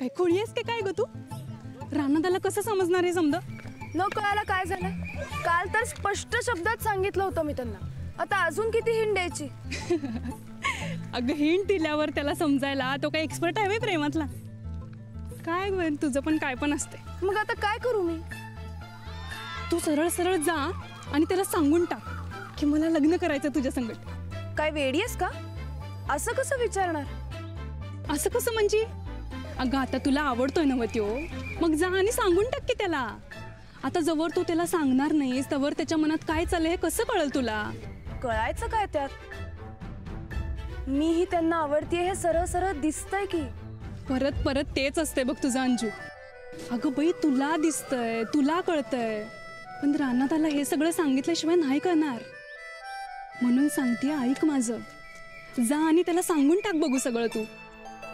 काय खोळी आहेस की काय ग तू? रानादाला कसं समजणार आहे समजा? न कळायला काय झालं? काल तर स्पष्ट शब्दात सांगितलं होतं मी त्यांना. आता अजून किती हिंट द्यायची? अगं हिंट दिल्यावर त्याला समजायला तो काय एक्सपर्ट आहे प्रेमातला? काय ग तुझं पण काय पण असते. मग आता काय करू मी? तू सरळ सरळ जा आणि त्याला सांगून टाक की मला लग्न करायचं तुझ्या संगत. काय वेडी आहेस का? असं कसं विचारणार? असं कसं म्हणजे? अगं आता तुला आवडतोय ना त्यो, मग जा आणि सांगून टाक की त्याला. आता जवळ तू त्याला सांगणार नाहीस तवर त्याच्या मनात काय चाललंय हे कसं कळेल तुला? कळायचं काय त्यात? मीही त्यांना आवडतीये हे सरळ सरळ दिसतंय की. परत परत तेच असते बघ तुझं अंजू. अगं बाई तुला दिसतंय, तुला कळतंय, पण रानादाला हे सगळं सांगितल्याशिवाय नाही करणार. म्हणून सांगते ऐक माझं, जा आणि त्याला सांगून टाक बघू सगळं तू.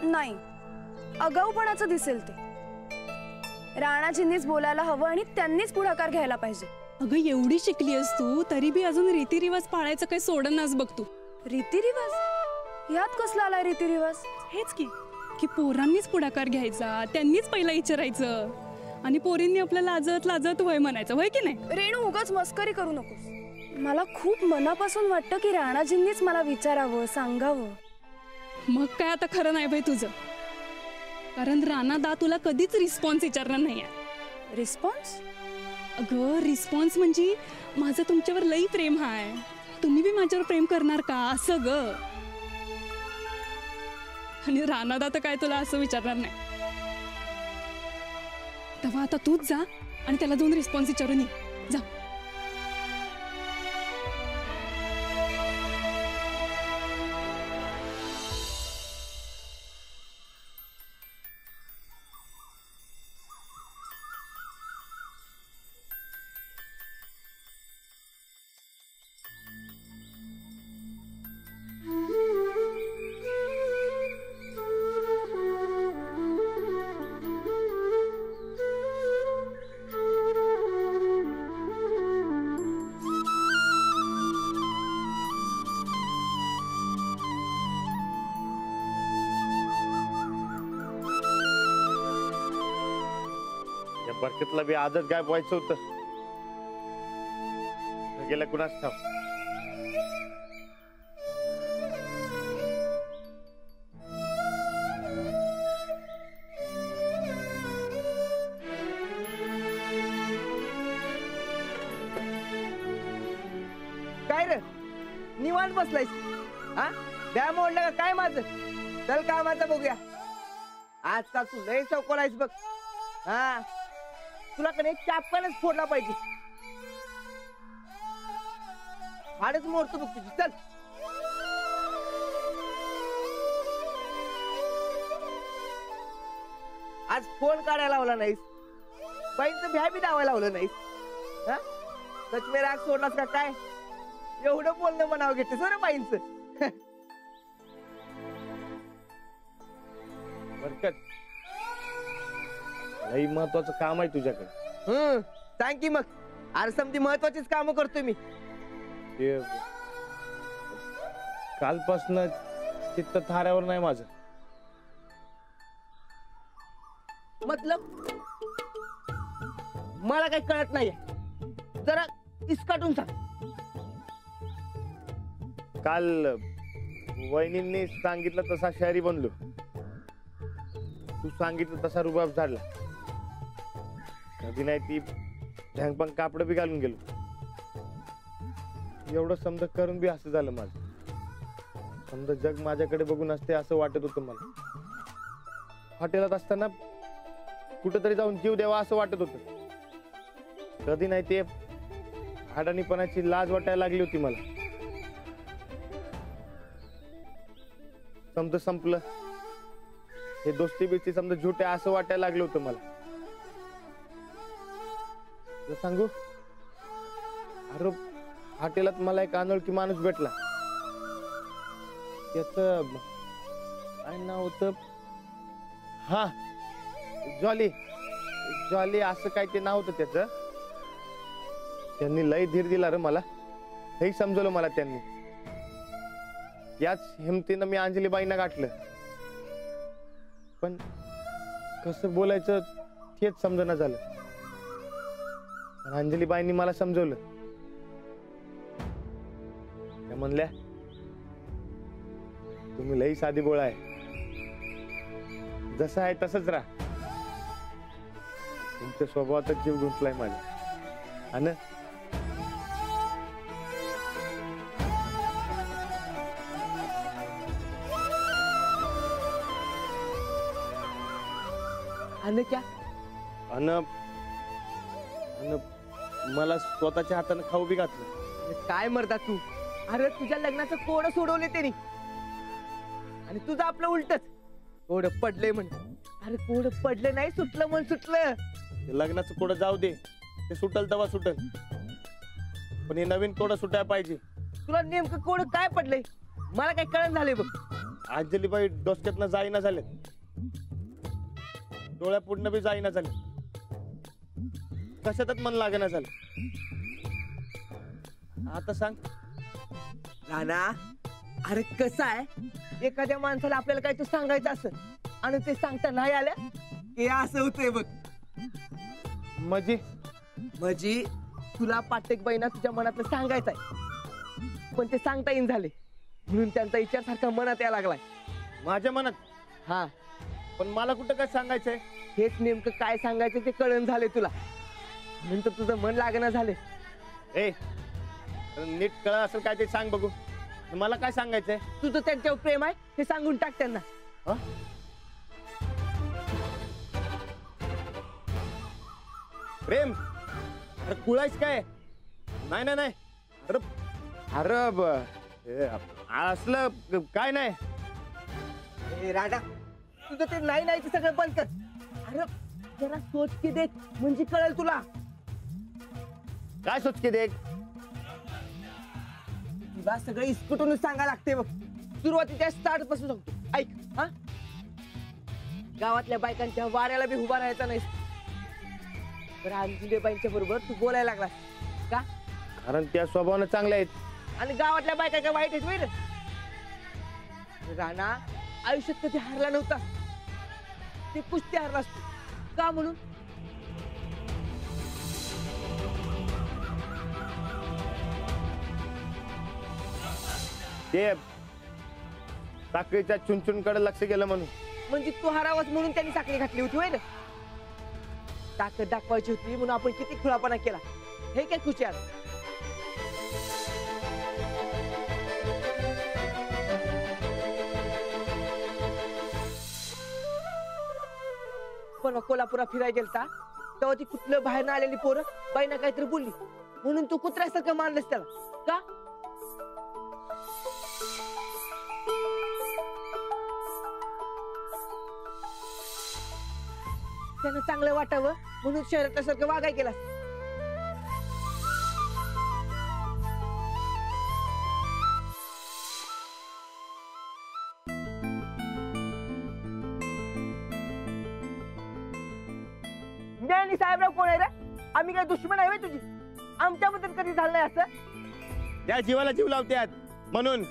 नाही, आगाऊपणाचं दिसेल ते. राणाजींनीच बोलायला हवं आणि त्यांनीच पुढाकार घ्यायला पाहिजे. अगं एवढी शिकली आहेस तू तरी बी अजून रीतिरिवाज पाळायचं काही सोडणास बघ तू. रीतिरिवाज? यात कसला आलाय रीतिरिवाज? हेच की पोरांनीच पुढाकार घ्यायचा, त्यांनीच पहिला विचारायचं आणि पोरींनी आपलं लाजत लाजत होय म्हणायचं, होय की नाही? रेणू उगाच मस्करी करू नकोस. मला खूप मनापासून वाटतं की राणाजींनीच मला विचारावं, सांगावं. मग काय आता खरं नाही बाई तुझं, कारण राणादा तुला कधीच रिस्पॉन्स विचारणार नाहीये. रिस्पॉन्स? अगं रिस्पॉन्स म्हणजे माझं तुमच्यावर लई प्रेम आहे, तुम्ही बी माझ्यावर प्रेम करणार का असं ग. आणि राणादा तर काय तुला असं विचारणार नाही. तेव्हा आता तूच जा आणि त्याला 2 रिस्पॉन्स विचारून ये. जा. बरकतला बी आजच गायब व्हायचं होतं, गेला कुणाच ठाव. काय रे निवांत बसलायस? हा द्या मोडलं का काय माझं? चल कामाचं बघूया. आजकाल तू लय चौकोलायस बघ. हा तुला कडे चापकानच फोडला पाहिजे. हाडच मोडतो बघ तुझी. चल आज फोन काढायला लावला नाहीस, बाईंचं भ्या बी दावायला लावलं नाहीस. हा सचमे राग सोडलास का काय? एवढं बोलणं म्हणावं घेते सर बाईंचं. बरकत लई महत्वाचं काम आहे तुझ्याकडे. सांग की मग. अरे समधी महत्वाचीच कामं करतोय मी. कालपासनं चित्त थाऱ्यावर नाही माझं. मतलब मला काही कळत नाहीये, जरा इसकाटून सांग. काल वहिनींनी सांगितलं तसा शहरी बनलो, तू सांगितलं तसा रुबाब झाला. कधी नाही ती ढंगपंग कापड बी घालून गेलो. एवढं समजा करून बी असं झालं माझं. समजा जग माझ्याकडे बघून असते असं वाटत होतं मला. हॉटेलात असताना कुठेतरी जाऊन जीव द्यावा असं वाटत होतं. कधी नाही ते अडाणीपणाची लाज वाटायला लागली होती मला. समजा संपलं, हे दोस्ती बिस्ती समजा झुटे असं वाटायला लागलं होतं मला. सांगू, अरे हॉटेलात मला एक अनोळखी माणूस भेटला. त्याच काय नाव होतं? हा जॉली, जॉली असं काय ते नाव होतं त्याचं. त्यांनी लय धीर दिला रे मला, हे समजवलं मला त्यांनी. याच हिमतीनं मी अंजलीबाईंना गाठलं. पण कसं बोलायचं तेच समजणं झालं. पण अंजलीबाईंनी मला समजवलं. त्या म्हणल्या तुम्ही लई साधी बोळा आहे, जसं आहे तसंच राहा. तुमच्या स्वभावातच जीव गुंतलाय माझ्या. आणि आणि क्या अन मला स्वतःच्या हाताने खाऊ बी घातलं. अरे काय मरदा तू. अरे तुझ्या लग्नाचं कोड सोडवले त्यांनी आणि तुझं आपलं उलटच. कोड पडले म्हण. अरे कोड पडले नाही, सुटलं म्हण सुटलं. ते लग्नाचं कोडं जाऊ दे, ते सुटल तेव्हा सुटल. पण हे नवीन कोडं सुटायला पाहिजे. तुला नेमकं कोड काय पडलंय मला काय कळण झालंय बघ. अंजलीबाई डोसक्यातनं जाईना झाले, डोळ्या पुढनं बी जाईना झाले, कशातच मन लागेना झालं. आता सांग राणा, अरे कसं आहे एखाद्या माणसाला आपल्याला काही तर सांगायचं असं आणि ते सांगता नाही आलं हे असं होतंय बघ. म्हणजे तुला पाटेकबाईंना तुझ्या मनातलं सांगायचं आहे पण ते सांगता येईन झाले म्हणून त्यांचा विचार सारखा मनात यायला लागलाय. माझ्या मनात. हा, पण मला कुठं काय सांगायचंय. हेच नेमकं काय सांगायचं ते कळण झाले तुला म्हणून तर तुझं मन लागणं झाले. ए नीट कळ असेल काय ते सांग बघू. मला काय सांगायचंय. तुझं त्यांच्यावर प्रेम आहे हे सांगून टाक त्यांना. हं? प्रेम? अरे कुळायच काय. नाही नाही नाही. अरे अरे असलं काय नाही. ए राणा, तुझं ते नाही नाही ते सगळं बंद कर. अरे जरा सोच की देख म्हणजे कळेल तुला. काय सोचके देख. तुला सगळं इस्कुटून सांगायला लागते बघ. सुरुवातीच्या स्टार्ट पासून सांगतो ऐक. हा, गावातल्या बायकांच्या वाऱ्याला बी उभा राहायचा नाही. तर अंजलीबाईंच्या बरोबर तू बोलायला लागलास का? कारण त्या स्वभावानं चांगल्या आहेत. आणि गावातल्या बायका काय वाईट आहेत वैर? राणा आयुष्यात कधी हारला नव्हता, ते कुस्ती हारलास तू. का म्हणून? ते साखळीच्या चुनचुनकडे लक्ष गेलं म्हणून. म्हणजे तू हारावास म्हणून त्यांनी साखळी घातली होती वैर? ताकद दाखवायची होती म्हणून आपण किती खुळापणा केला हे काय खुशाल. पण कोल्हापुरात फिरायला गेलता तेव्हा ती कुठलं बाहेर ना आलेली पोरं बाईना काहीतरी बोलली म्हणून तू कुत्र्यासारखं मानलंस त्याला का? त्यानं चांगलं वाटावं म्हणून शहरातल्यासारखं वागाय केला. ज्ञानी साहेबराव कोण आहे रे? आम्ही काय दुश्मन आहे तुझी? आमच्याबद्दल कधी झालं नाही असं? त्या जीवाला जीव लावत्यात म्हणून.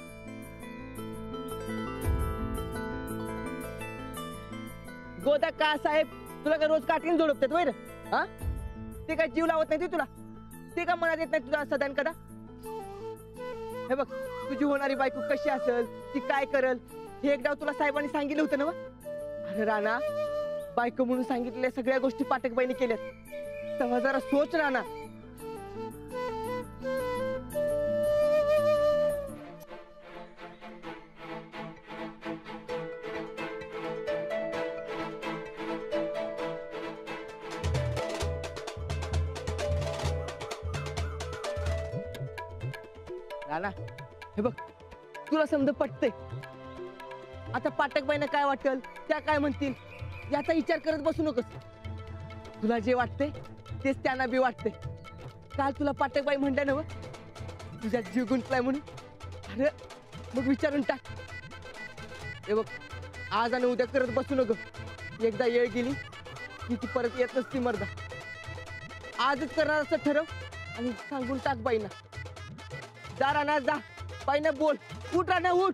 गोदा का साहेब तुला काय रोज काठीन जोडतात वैर? हा, ते काय जीव लावत नाही तुला? ते का मनात येत नाही तुझा सदान कदा? हे बघ तुझी होणारी बायको कशी असेल, ती काय करल हे एकदा तुला साहेबांनी सांगितलं होतं ना? अरे राणा, बायको म्हणून सांगितलेल्या सगळ्या गोष्टी पाठकबाईने केल्यात. तेव्हा जरा सोच राणा. राणा हे बघ तुला समजा पटतंय. आता पाठकबाईंना काय वाटेल, त्या काय म्हणतील याचा विचार करत बसू नकोस. तुला जे वाटतंय तेच त्यांना बी वाटतंय. काल तुला पाठकबाई म्हणल्या ना तुझ्या जीव गुंतलाय म्हणून. अरे मग विचारून टाक. हे बघ आज आणि उद्या करत बसू नको. एकदा येळ गेली की ती परत येत नसती मर्दा. आजच करणार असं ठरव आणि सांगून टाक बाईंना. जा राणा जा, बाईंना बोल. उठ राणा उठ.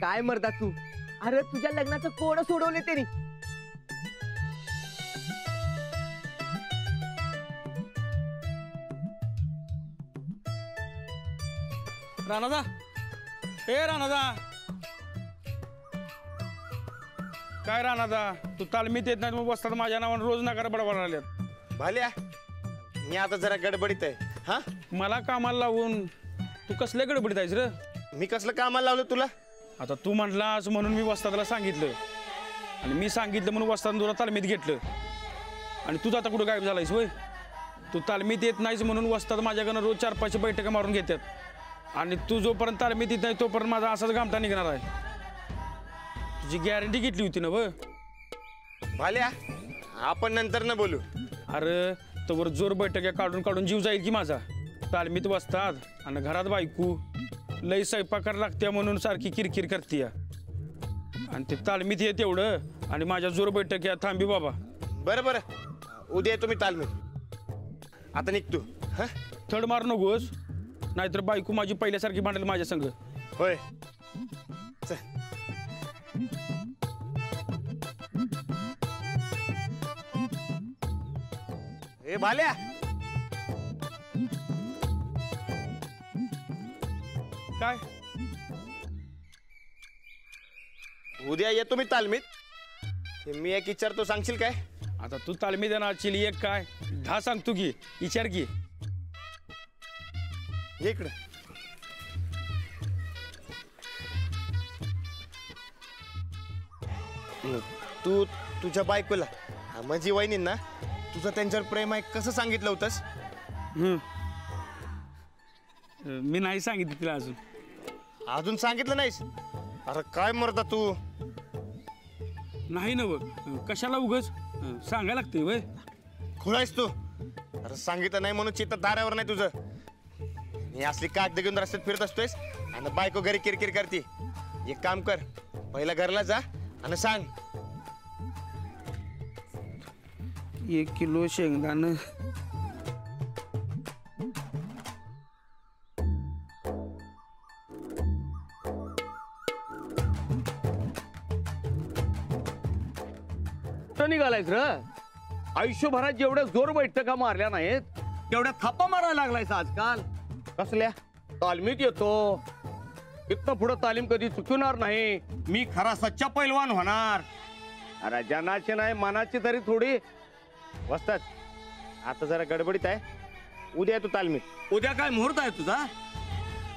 काय मर्दा तू? अरे तुझ्या लग्नाचं कोण सोडवले त्यांनी? राणादा, ए राणादा, काय राणादा, तू तालमीत येत नाही मग बसतात माझ्या नावानं रोज नकार बडबड आल्यात. भाल्या मी आता जरा गडबडीत आहे. हा मला कामाला लावून तू कसल्या गडबडीत आहेस रे? मी कसलं कामाला लावलं तुला? आता तू म्हटलास म्हणून मी वस्तादला सांगितलं आणि मी सांगितलं म्हणून वस्तादनं तुला तालमीत घेतलं आणि तूच आता कुठं गायब झालायस होय? तू तालमीत येत नाहीस म्हणून वस्ताद माझ्याकडनं रोज 4-5 बैठका मारून घेतात आणि तू जोपर्यंत तालमीत येत नाही तोपर्यंत माझा असाच गामठा निघणार आहे. तुझी गॅरंटी घेतली होती ना व? भाल्या आपण नंतर न बोलू. अरे तोवर जोर बैठक्या काढून काढून जीव जाईल की माझा. तालमीत वस्ताद आणि घरात बायकू लई स्वयंपाकार लागत्या म्हणून सारखी किरकिर करते आणि ते तालमीत येत एवढं आणि माझ्या जोर बैठक या थांबी बाबा. बरं बरं उद्या येतो मी तालमीत. आता निघतो. हा थड मार नकोस नाहीतर बायको माझी पहिल्यासारखी भांडेल माझ्या संग. होय चल. ए भाल्या काय उद्या येतो मी तालमीत. ते मी एक विचारतो सांगशील काय? आता तू तालमीत येणार चिली एक काय 10 सांगतो की विचार की. ये इकडं. तू तुझ्या बायकोला म्हणजे वहिनींना तुझं त्यांच्यावर प्रेम आहे कसं सांगितलं होतंस? मी नाही सांगितलं तिला अजून. अजून सांगितलं नाहीस? अरे काय मरता तू? नाही ना बघ कशाला उगच सांगायला लागते वय. खुळायस तू? अरे सांगितलं नाही म्हणून चित्त दारावर नाही तुझं. मी असली कागद घेऊन रस्त्यात फिरत असतोयस आणि बायको घरी किरकिर करते. एक काम कर पहिला घरला जा आणि सांग. 1 किलो शेंगदाणं निघालायस र? आयुष्यभरात जेवढ्या जोर बैठका मारल्या नाहीत तेवढ्या थापा मारायला लागलायस आजकाल. कसल्या? तालमीत येतो इथनं पुढं तालीम कधी चुकणार नाही, मी खरा सच्चा पैलवान होणार. अरे जनाची नाही मनाची तरी थोडी. वस्ताद आता जरा गडबडीत आहे. उद्या तू तालमीत. उद्या काय मुहूर्त आहे तुझा?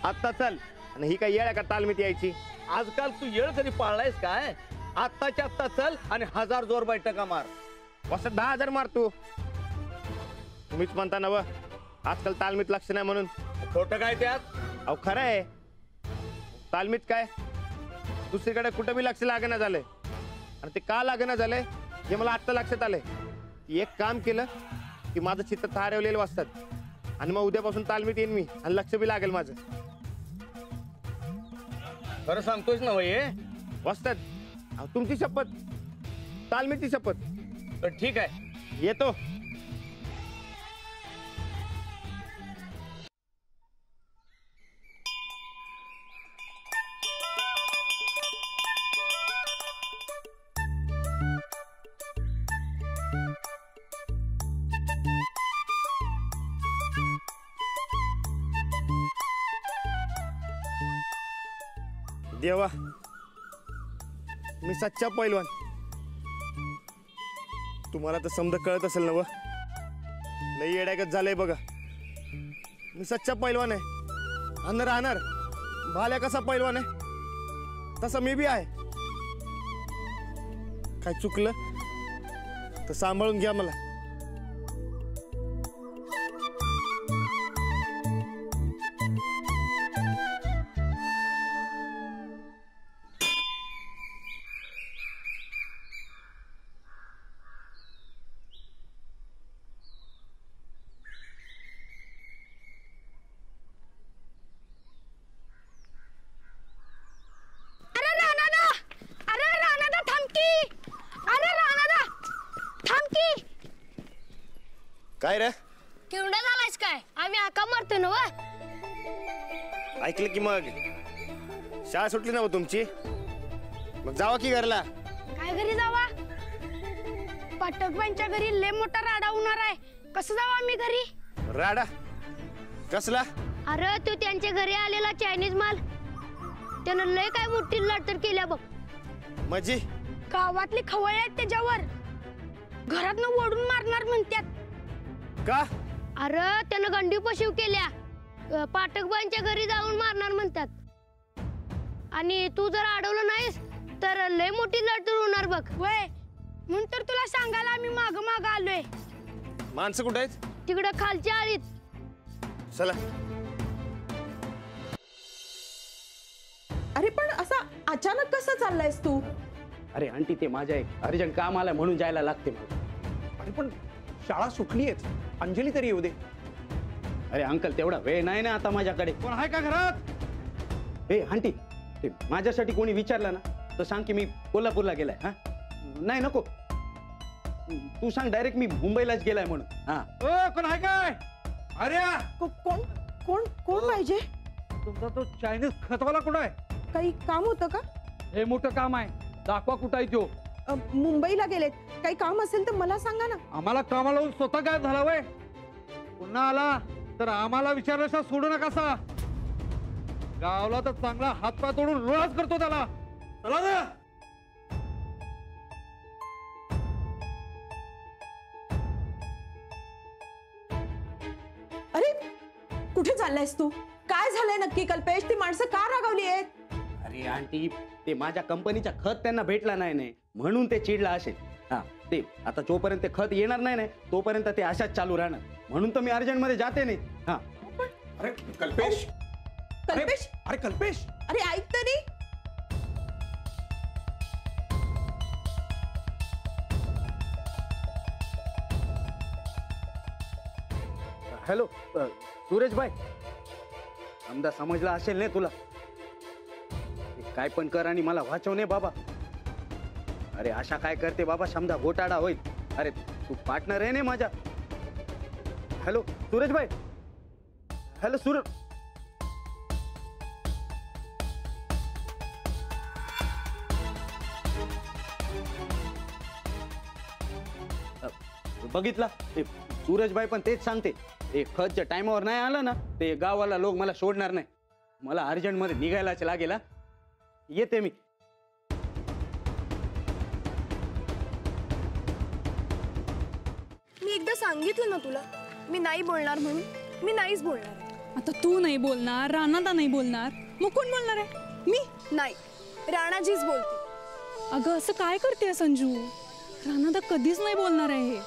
आत्ता चल. आणि ही काय येळ आहे का तालमीत यायची? आजकाल तू येळ कधी पाळलायस काय? आत्ताच्या आत्ता चल आणि 1000 जोर बैठका मार. वस्ताद 10,000 मार तू. तुम्हीच म्हणता ना व आजकाल तालमीत लक्ष नाही म्हणून. खोटं काय त्यात? अहो खरं आहे. तालमीत काय दुसरीकडे कुठं बी लक्ष लागणं झालंय आणि ते का लागणं झालंय हे मला आत्ता लक्षात आलंय. एक काम केलं की माझं चित्त थारवलेलं वाचतात आणि मग उद्यापासून तालमीत येईन मी आणि लक्ष बी लागेल माझं. खरं सांगतोयस ना वय? वाचतात. तुमची शपथ, तालमीची शपथ. तर ठीक आहे येतो. देवा मी सच्चा पैलवान. तुम्हाला तर समजा कळत असेल ना व लई येड्यागत झालंय बघा. मी सच्चा पैलवान आहे आणि राहणार. भाल्या कसा पैलवान आहे तसा मी बी आहे. काय चुकलं तर सांभाळून घ्या मला. काय रे? केवढा झालायस काय? आम्ही आका मारतो ना वा. ऐकलं की मग शाळा सुटली ना हो तुमची, मग जावा की घरला. काय घरी जावा? पाठकबाईंच्या घरी लय मोठा राडा होणार आहे. कसं जावा आम्ही घरी? राडा कसला? अरे तो त्यांच्या घरी आलेला चायनीज माल, त्यानं लय काय मोठी लढतर केल्या बघ. म्हणजे गावातली खवळे आहेत त्याच्यावर, घरातनं ओढून मारणार म्हणतात. का? अरे त्यानं गंडी पशिव केल्या, पाठकबाईंच्या घरी जाऊन मारणार म्हणतात. आणि तू जर अडवलं नाहीस तर लय मोठी लढतर होणार बघ. वय म्हणून तर तुला सांगायला आम्ही माग माग आलोय. माणसं कुठे आहेत? तिकडं खालच्या आळीत. चला. अरे पण असा अचानक कसं चाललायस तू? अरे आंटी ते माझ्या एक अर्जंट काम आलं म्हणून जायला लागते मला. अरे पण शाळा सुटली आहे, अंजली तरी येऊ दे. अरे अंकल तेवढा वेळ नाही ना आता माझ्याकडे. कोण आहे का घरात? ए आंटी ते माझ्यासाठी कोणी विचारलं ना तर सांग की मी कोल्हापूरला गेलाय. हा नाही नको, तू सांग डायरेक्ट मी मुंबईलाच गेलाय म्हणून. हा कोण आहे काय? अरे कोण कोण कोण पाहिजे? तुमचा तो चायनीज खतवाला कुठं आहे? काही काम होतं का? हे मोठं काम आहे, दाखवा कुठं आहे तो. मुंबईला गेलेत, काही काम असेल तर मला सांगा ना. आम्हाला कामाला लावून स्वतः काय झाला वय? पुन्हा आला तर आम्हाला विचारल्याशिवाय सोडू नका सा. गावला तर चांगला हातपाय तोडून रोज करतो त्याला. चला ना. अरे कुठे चाललायस तू? काय झालंय नक्की कल्पेश? ती माणसं का रागावली आहेत? अरे आंटी ते माझ्या कंपनीचा खत त्यांना भेटला नाही म्हणून ते चिडला असेल. हा ते आता जोपर्यंत ते खत येणार नाही तोपर्यंत ते अशाच चालू राहणार, म्हणून तर मी अर्जंट मध्ये जाते नाही. हा अरे कल्पेश, कल्पेश अरे कल्पेश, अरे ऐक तरी. हॅलो सुरेश भाई, समजा समजला असेल नाही तुला. काय पण कर आणि मला वाचवणे बाबा. अरे अशा काय करते बाबा, समजा घोटाळा होईल. अरे तू पार्टनर आहे ना माझा. हॅलो सुरेश भाई, हॅलो सूरज. बघितला ते सूरजबाई पण तेच सांगते. ते खतच्या टायमावर नाही आलं ना ते गावाला लोक मला सोडणार नाही. मला अर्जंट मध्ये निघायलाच लागेल. येते मी. मी एकदा सांगितलं ना तुला, मी नाही बोलणार म्हणून. मी नाहीच बोलणार. आता तू नाही बोलणार, राणादा नाही बोलणार, मग कोण बोलणार आहे? मी नाही, राणाजीच बोलते. अगं असं काय करते संजू? राणादा कधीच नाही बोलणार आहे.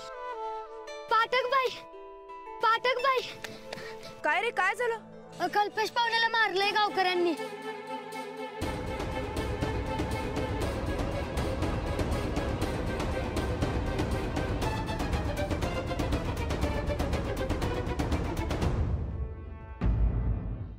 पाठकबाई, पाठकबाई, काय रे, काय झालं? कल्पेश पाहुण्याला मारलंय गावकऱ्यांनी.